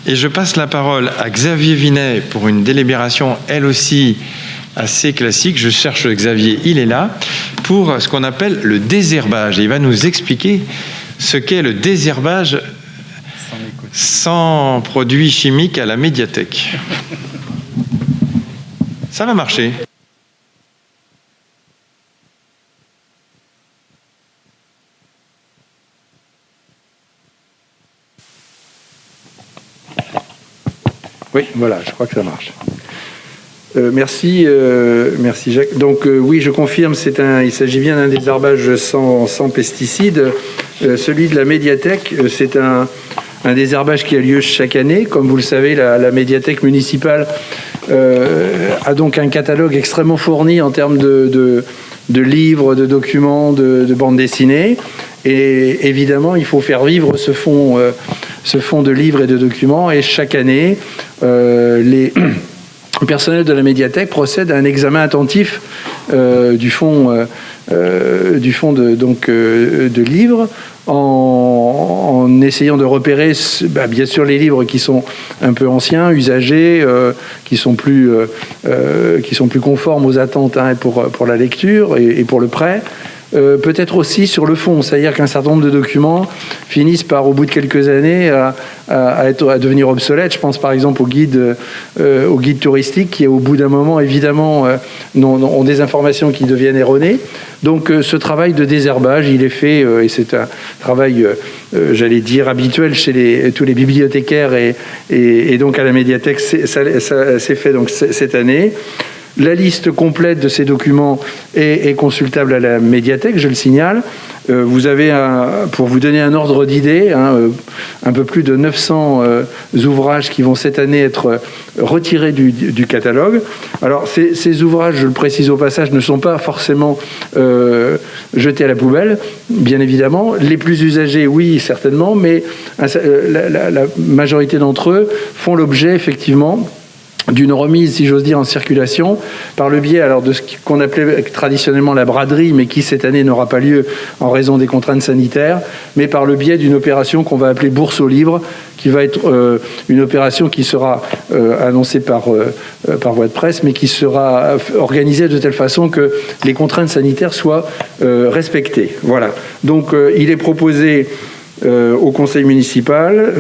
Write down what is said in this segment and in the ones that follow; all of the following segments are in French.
Et je passe la parole à Xavier Vinet pour une délibération, elle aussi, assez classique. Je cherche Xavier, il est là, pour ce qu'on appelle le désherbage. Et il va nous expliquer ce qu'est le désherbage sans produits chimiques à la médiathèque. Ça va marcher. Oui, voilà, je crois que ça marche. Merci Jacques. Donc oui, je confirme, il s'agit bien d'un désherbage sans pesticides. Celui de la médiathèque, c'est un désherbage qui a lieu chaque année. Comme vous le savez, la médiathèque municipale a donc un catalogue extrêmement fourni en termes de livres, de documents, de bandes dessinées. Et évidemment, il faut faire vivre ce fonds de livres et de documents. Et chaque année, les personnels de la médiathèque procèdent à un examen attentif du fonds de livres en essayant de repérer bien sûr les livres qui sont un peu anciens, usagés, qui sont plus conformes aux attentes pour la lecture et pour le prêt. Peut-être aussi sur le fond, c'est-à-dire qu'un certain nombre de documents finissent par, au bout de quelques années, à devenir obsolètes. Je pense par exemple au guide touristique qui, au bout d'un moment, évidemment, ont des informations qui deviennent erronées. Donc ce travail de désherbage, il est fait, et c'est un travail, j'allais dire, habituel chez tous les bibliothécaires et donc à la médiathèque, ça s'est fait donc cette année. La liste complète de ces documents est consultable à la médiathèque, je le signale. Vous avez, pour vous donner un ordre d'idée, un peu plus de 900 ouvrages qui vont cette année être retirés du catalogue. Alors, ces ouvrages, je le précise au passage, ne sont pas forcément jetés à la poubelle, bien évidemment. Les plus usagés, oui, certainement, mais la majorité d'entre eux font l'objet, effectivement, d'une remise, si j'ose dire, en circulation, par le biais de ce qu'on appelait traditionnellement la braderie, mais qui cette année n'aura pas lieu en raison des contraintes sanitaires, mais par le biais d'une opération qu'on va appeler bourse aux livres, qui va être une opération qui sera annoncée par voie de presse, mais qui sera organisée de telle façon que les contraintes sanitaires soient respectées. Voilà. Donc, il est proposé au conseil municipal,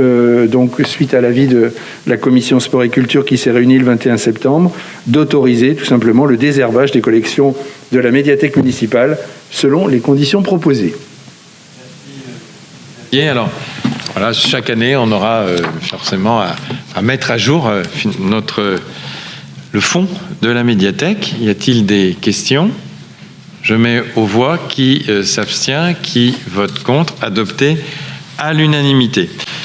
donc suite à l'avis de la commission sport et culture qui s'est réunie le 21 septembre, d'autoriser tout simplement le désherbage des collections de la médiathèque municipale selon les conditions proposées. Et alors, voilà, chaque année, on aura forcément à mettre à jour le fond de la médiathèque. Y a-t-il des questions ? Je mets aux voix qui s'abstient, qui vote contre, adopté à l'unanimité.